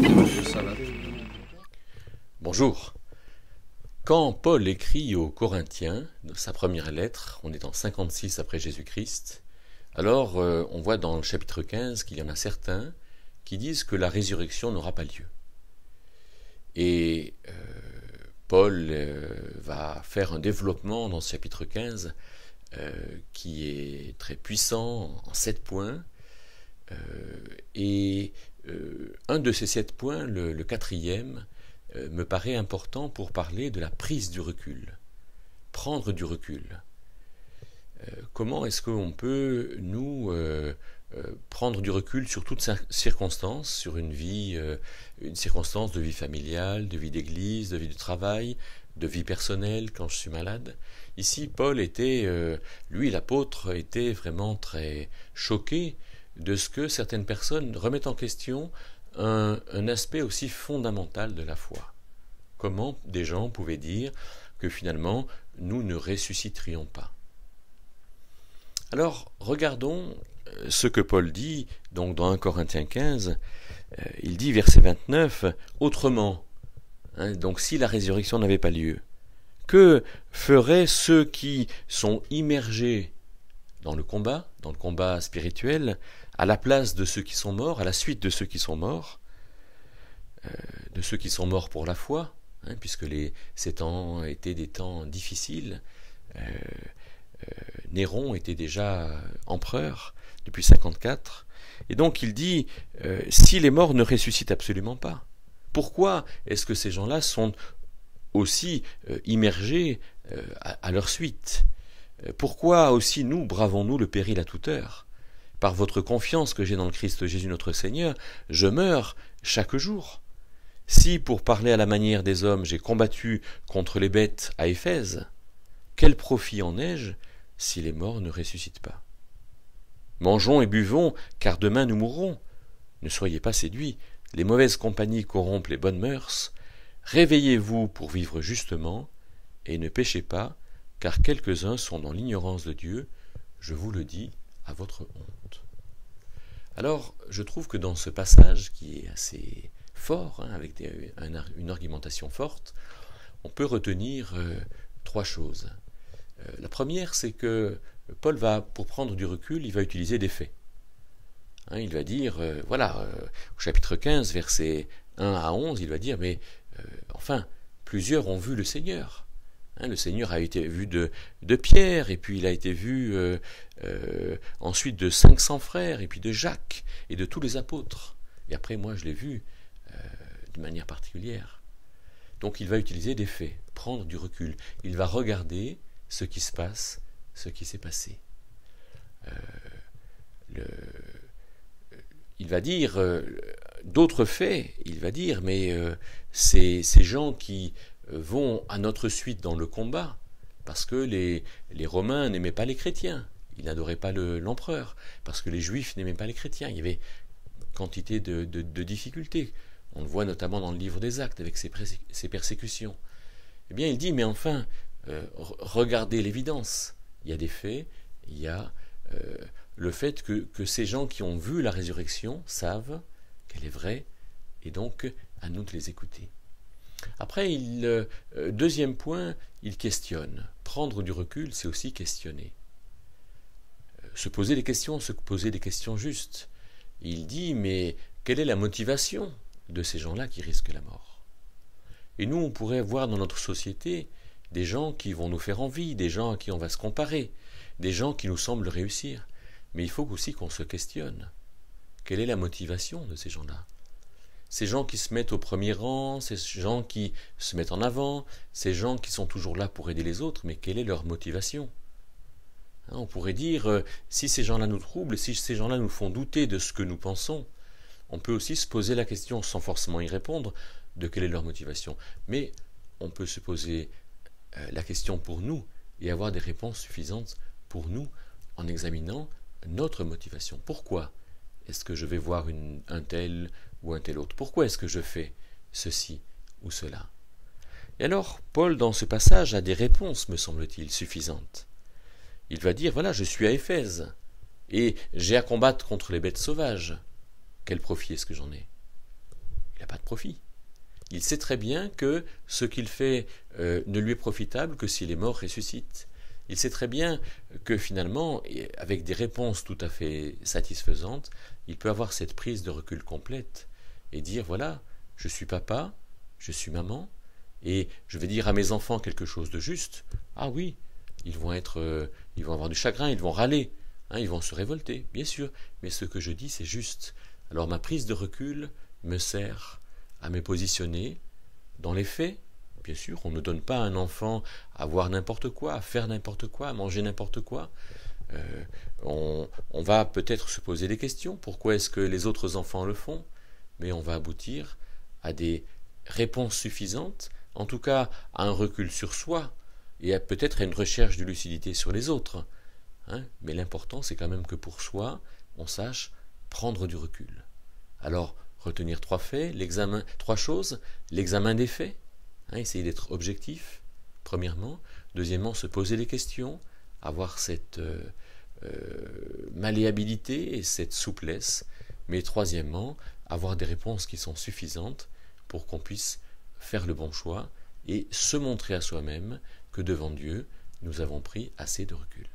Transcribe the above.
Ça va. Bonjour. Quand Paul écrit aux Corinthiens, dans sa première lettre, on est en 56 après Jésus-Christ, alors on voit dans le chapitre 15 qu'il y en a certains qui disent que la résurrection n'aura pas lieu. Et Paul va faire un développement dans ce chapitre 15 qui est très puissant en 7 points. Un de ces 7 points, le quatrième, me paraît important pour parler de la prise du recul. Prendre du recul. Comment est-ce qu'on peut, nous, prendre du recul sur toutes circonstances, sur une circonstance de vie familiale, de vie d'église, de vie de travail, de vie personnelle quand je suis malade. Ici, Paul lui l'apôtre, était vraiment très choqué de ce que certaines personnes remettent en question un aspect aussi fondamental de la foi. Comment des gens pouvaient dire que finalement nous ne ressusciterions pas. Alors regardons ce que Paul dit donc dans 1 Corinthiens 15, il dit verset 29, autrement, donc si la résurrection n'avait pas lieu, que feraient ceux qui sont immergés dans le combat spirituel, à la place de ceux qui sont morts, à la suite de ceux qui sont morts, pour la foi, puisque ces temps étaient des temps difficiles. Néron était déjà empereur depuis 54, et donc il dit, si les morts ne ressuscitent absolument pas, pourquoi est-ce que ces gens-là sont aussi immergés à leur suite? Pourquoi aussi nous bravons-nous le péril à toute heure? Par votre confiance que j'ai dans le Christ Jésus notre Seigneur, je meurs chaque jour. Si, pour parler à la manière des hommes, j'ai combattu contre les bêtes à Éphèse, quel profit en ai-je si les morts ne ressuscitent pas? Mangeons et buvons, car demain nous mourrons. Ne soyez pas séduits, les mauvaises compagnies corrompent les bonnes mœurs. Réveillez-vous pour vivre justement, et ne péchez pas, car quelques-uns sont dans l'ignorance de Dieu, je vous le dis, à votre honte. Alors, je trouve que dans ce passage, qui est assez fort, avec une argumentation forte, on peut retenir 3 choses. La première, c'est que Paul pour prendre du recul, il va utiliser des faits. Il va dire, au chapitre 15, versets 1 à 11, il va dire, mais enfin, plusieurs ont vu le Seigneur. Le Seigneur a été vu de Pierre, et puis il a été vu ensuite de 500 frères, et puis de Jacques, et de tous les apôtres. Et après, moi, je l'ai vu de manière particulière. Donc il va utiliser des faits, prendre du recul. Il va regarder ce qui se passe, ce qui s'est passé. Il va dire d'autres faits, il va dire, mais ces gens qui vont à notre suite dans le combat, parce que les Romains n'aimaient pas les chrétiens, ils n'adoraient pas l'empereur, parce que les Juifs n'aimaient pas les chrétiens, il y avait quantité de difficultés. On le voit notamment dans le livre des Actes, avec ces persécutions. Eh bien, il dit, mais enfin, regardez l'évidence. Il y a des faits, il y a le fait que ces gens qui ont vu la résurrection savent qu'elle est vraie, et donc à nous de les écouter. Après, deuxième point, il questionne. Prendre du recul, c'est aussi questionner. Se poser des questions justes. Il dit, mais quelle est la motivation de ces gens-là qui risquent la mort? Et nous, on pourrait voir dans notre société des gens qui vont nous faire envie, des gens à qui on va se comparer, des gens qui nous semblent réussir. Mais il faut aussi qu'on se questionne. Quelle est la motivation de ces gens-là? Ces gens qui se mettent au premier rang, ces gens qui se mettent en avant, ces gens qui sont toujours là pour aider les autres, mais quelle est leur motivation? On pourrait dire, si ces gens-là nous troublent, si ces gens-là nous font douter de ce que nous pensons, on peut aussi se poser la question, sans forcément y répondre, de quelle est leur motivation. Mais on peut se poser la question pour nous et avoir des réponses suffisantes pour nous en examinant notre motivation. Pourquoi est-ce que je vais voir un tel ou un tel autre? Pourquoi est-ce que je fais ceci ou cela? Et alors, Paul, dans ce passage, a des réponses, me semble-t-il, suffisantes. Il va dire, voilà, je suis à Éphèse, et j'ai à combattre contre les bêtes sauvages. Quel profit est-ce que j'en ai? Il n'a pas de profit. Il sait très bien que ce qu'il fait ne lui est profitable que si les morts ressuscitent. Il sait très bien que finalement, avec des réponses tout à fait satisfaisantes, il peut avoir cette prise de recul complète et dire voilà, je suis papa, je suis maman, et je vais dire à mes enfants quelque chose de juste. Ah oui, ils vont avoir du chagrin, ils vont râler, hein, ils vont se révolter, bien sûr, mais ce que je dis c'est juste. Alors ma prise de recul me sert à me positionner dans les faits. Bien sûr, on ne donne pas à un enfant à voir n'importe quoi, à faire n'importe quoi, à manger n'importe quoi. On va peut-être se poser des questions. Pourquoi est-ce que les autres enfants le font? Mais on va aboutir à des réponses suffisantes, en tout cas à un recul sur soi, et peut-être à une recherche de lucidité sur les autres. Hein, mais l'important, c'est quand même que pour soi, on sache prendre du recul. Alors, retenir trois choses, l'examen des faits, hein, essayer d'être objectif, premièrement. Deuxièmement, se poser des questions, avoir cette malléabilité et cette souplesse. Mais troisièmement, avoir des réponses qui sont suffisantes pour qu'on puisse faire le bon choix et se montrer à soi-même que devant Dieu, nous avons pris assez de recul.